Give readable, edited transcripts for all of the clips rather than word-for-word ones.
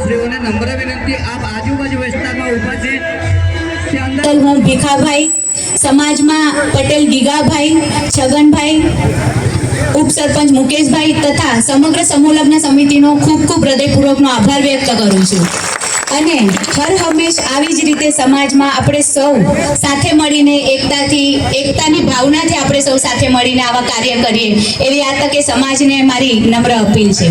શ્રીઓને નમ્ર વિનંતી, આપ આજુબાજુ વિસ્તારમાં ઊભા છે તે અંદર હું ભીખાભાઈ, સમાજમાં પટેલ ગીગાભાઈ, છગનભાઈ, ઉપસરપંચ મુકેશભાઈ તથા સમગ્ર સમૂહ લગ્ન સમિતિનો ખૂબ ખૂબ હૃદયપૂર્વકનો આભાર વ્યક્ત કરું છું. અને હર હંમેશ આવી જ રીતે સમાજમાં આપણે સૌ સાથે મળીને એકતાની ભાવનાથી આપણે સૌ સાથે મળીને આવા કાર્ય કરીએ એવી આ તકે સમાજને મારી નમ્ર અપીલ છે.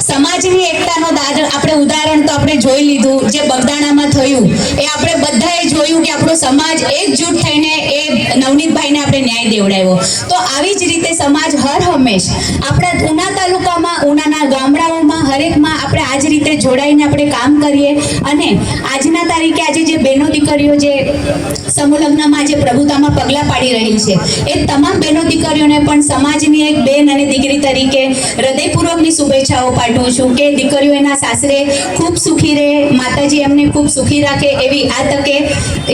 સમાજની એકતાનો આપણે ઉદાહરણ તો આપણે જોઈ લીધું, જે બગદાણામાં થયું એ આપણે બધાએ જોયું કે આપણો સમાજ એકજૂટ થઈને એ નવનીતભાઈને આપણે ન્યાય દેવડાવ્યો. તો આવી જ રીતે સમાજ હર હંમેશ આપણા ઉના તાલુકામાં, ઉનાના ગામડાઓમાં હરેકમાં આપણે આ જ રીતે જોડાઈને આપણે કામ કરીએ. અને આજના તારીખે આજે જે બહેનો દીકરીઓ જે સમૂહ લગ્નમાં જે પ્રભુતામાં પગલાં પાડી રહી છે એ તમામ બહેનો દીકરીઓને પણ સમાજની એક બેન અને દીકરી તરીકે હૃદયપૂર્વકની શુભેચ્છાઓ પાઠવું છું કે દીકરીઓ એના સાસરે ખૂબ સુખી રહે, માતાજી એમને ખૂબ સુખી રાખે એવી આ તકે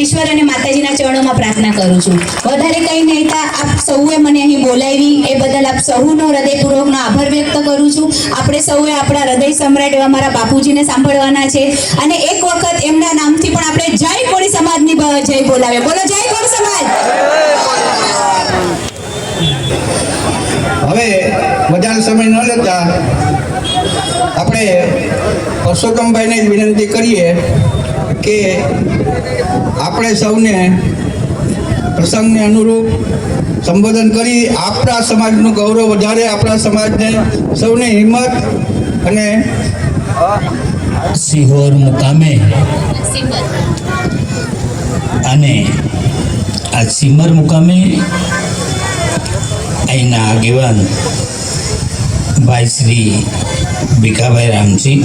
ઈશ્વર અને માતાજીના ચરણોમાં પ્રાર્થના કરું છું. વધારે કંઈ નહીં તા આપ સૌએ મને અહીં બોલાવી એ બદલ આપ સૌનો હૃદયપૂર્વકનો આભાર વ્યક્ત કરું છું. આપણે સૌએ આપણા હૃદય સમ્રાટ એવા મારા બાપુજીને સાંભળવાના છે અને એક વખત એમના નામથી પણ આપણે જય કોળી સમાજની જય બોલાવે. બોલો જય કોળી સમાજ. હવે વધારે સમય ન લેતા આપણે પરસોત્તમભાઈને જ વિનંતી કરીએ કે આપણે સૌને પ્રસંગને અનુરૂપ સંબોધન કરી આપણા સમાજનું ગૌરવ વધારે, આપણા સમાજને સૌને હિંમત અને સિહોર મુકામે અને આ સિમર મુકામે અહીંના આગેવાન ભાઈ શ્રી ભીખાભાઈ રામજી,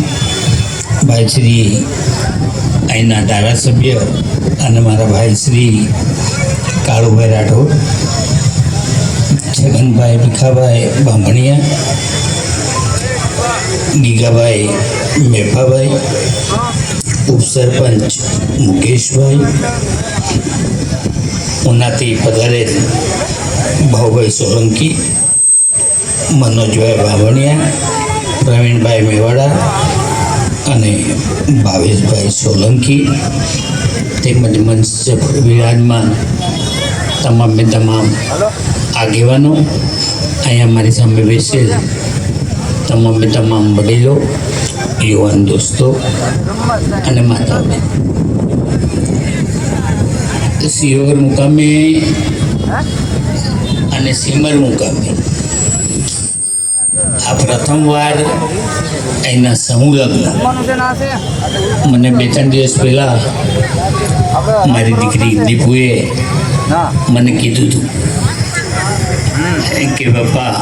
ભાઈ શ્રી અહીંના ધારાસભ્ય અને મારા ભાઈ શ્રી કાળુભાઈ રાઠોડ, છગનભાઈ ભીખાભાઈ બાંભણિયા, ગીગાભાઈ મેફાભાઈ, ઉપસરપંચ મુકેશભાઈ, ઉનાથી પધારેલ ભાઉભાઈ સોલંકી, મનોજભાઈ બાંભણિયા, પ્રવીણભાઈ મેવાડા અને ભાવેશભાઈ સોલંકી તેમજ મંચ પર વિરાજમાન તમામે તમામ આગેવાનો, અહીંયા મારી સામે બેસેલ તમામે તમામ વડીલો, યુવાન દોસ્તો અને માતાઓ, સિહોર મુકામે અને સિમર મુકામે આ પ્રથમવાર અહીંના સમૂહ લગ્ન મને 2-3 દિવસ પહેલાં મારી દીકરી દીપુએ મને કીધું હતું કે બાપા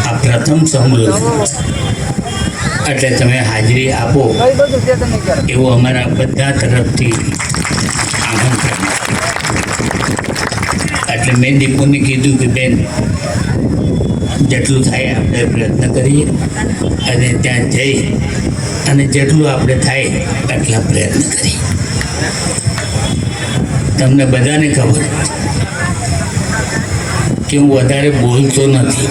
આ પ્રથમ સમૂહ લગ્ન એટલે તમે હાજરી આપો એવું અમારા બધા તરફથી આમંત્રણ. એટલે મેં દીપુને કીધું કે બેન જેટલું થાય આપણે પ્રયત્ન કરીએ અને ત્યાં જઈ અને જેટલું આપણે થાય એટલા પ્રયત્ન કરીએ. તમને બધાને ખબર કે હું વધારે બોલતો નથી.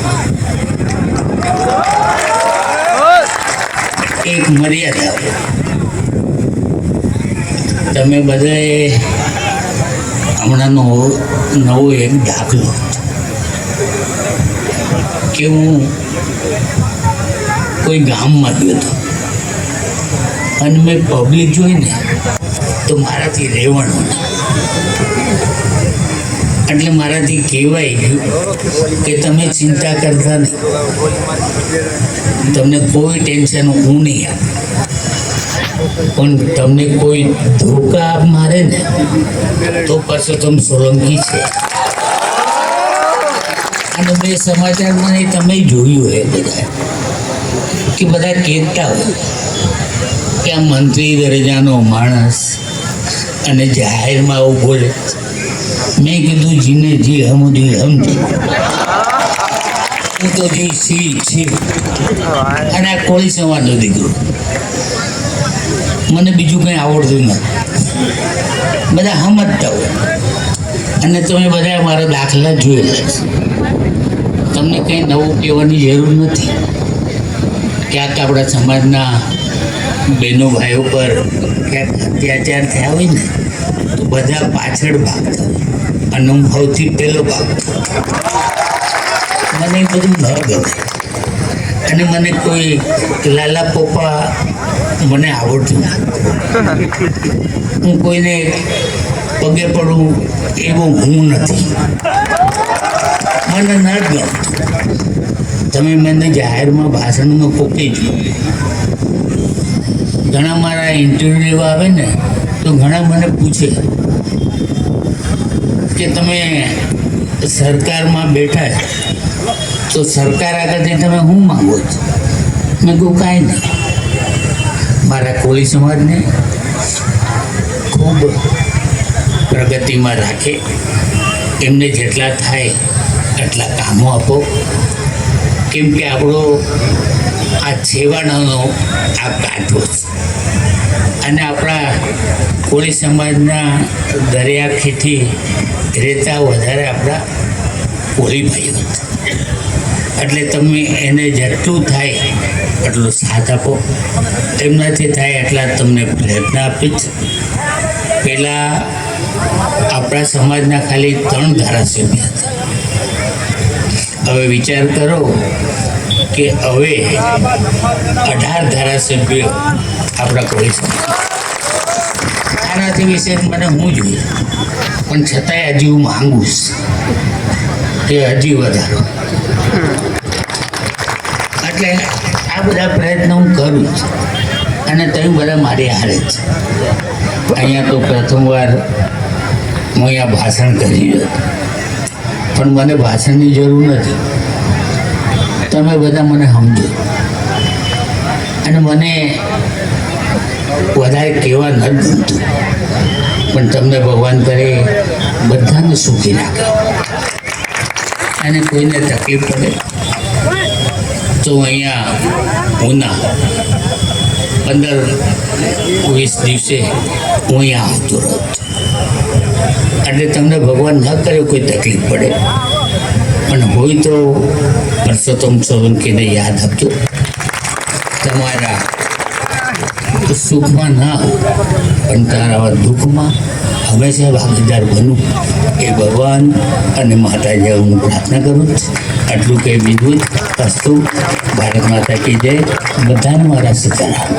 એક મર્યાદા. તમે બધાએ હમણાંનો નવો એક દાખલો કે હું કોઈ ગામમાં ગયો હતો અને મેં પબ્લિક જોઈને તો મારાથી રહેવાનું, એટલે મારાથી કહેવાય ગયું કે તમે ચિંતા કરતા નહીં, તમને કોઈ ટેન્શન હું નહીં આપું, પણ તમને કોઈ ધોકા મારે ને તો પરસોત્તમ સોલંકી છે. અને મેં સમાચારમાં તમે જોયું હોય બધા કે બધા કહેતા હોય કે આ મંત્રી દરજાનો માણસ અને જાહેરમાં આવું બોલે. મેં કીધું જીને જી હમુદી હમજી, હું તો જી છી અને આ કોળી સમાજનો દીકરો, મને બીજું કંઈ આવડતું નથી. બધા સમજતા હોય અને તમે બધા મારા દાખલા જોયેલા છે. તમને કંઈ નવું કહેવાની જરૂર નથી ક્યાંક આપણા સમાજના બહેનો ભાઈઓ પર ક્યાંક અત્યાચાર થયા હોય ને તો બધા પાછળ ભાગતા હોય. અનુભવથી પહેલો ભાગ. મને એ બધું ન ગમે. અને મને કોઈ લાલા પોપા મને આવડતું ના. હું કોઈને પગે પડું એવું હું નથી. મને ન જ ગમતું. તમે મને જાહેરમાં ભાષણમાં પોકી જોયું. ઘણા મારા ઇન્ટરવ્યૂ એવા આવે ને તો ઘણા મને પૂછે કે તમે સરકારમાં બેઠા તો સરકાર આગળથી તમે શું માંગો છો? મેં કહું કાંઈ નહીં. મારા કોળી સમાજને ખૂબ પ્રગતિમાં રાખે, એમને જેટલા થાય એટલા કામો આપો. કેમ કે આપણો આ છેવાડાનો આ કાંઠો છે અને આપણા કોળી સમાજના દરિયા ખેતી રહેતા વધારે આપણા કોળી ભાઈઓ. એટલે તમે એને જેટલું થાય એટલો સાથ આપો. એમનાથી થાય એટલા તમને પ્રયત્ન આપીશ. પહેલાં આપણા સમાજના ખાલી 3 ધારાસભ્ય હતા. હવે વિચાર કરો કે હવે 18 ધારાસભ્યો આપણા કોળી સમાજ. આનાથી વિશે મને હું જોઈએ, પણ છતાંય હજી હું માંગુ છું કે હજી વધારો. એટલે આ બધા પ્રયત્ન હું કરું છું અને તમે બધા મારી હારે જ. અહીંયા તો પ્રથમવાર હું અહીંયા ભાષણ કરી રહ્યો હતો, પણ મને ભાષણની જરૂર નથી. તમે બધા મને સમજો અને મને વધારે કહેવા ન ગમતું, પણ તમને ભગવાન કરે બધાને સુખી રાખે અને કોઈને તકલીફ પડે તો અહીંયા ઉના 15-20 દિવસે હું અહીંયા આવતો રહું. એટલે તમને ભગવાન ન કરે કોઈ તકલીફ પડે, પણ હોય તો પરસોત્તમ સોલંકીને યાદ આપજો. તમારા સુખમાં ના પણ તારા દુઃખમાં હંમેશા ભાગીદાર બનું એ ભગવાન અને માતાજી હું પ્રાર્થના કરું છું. આટલું કંઈ બીજું અસ્તુ. ભારત માતા કી જય. બધાને મારા સીતારામ.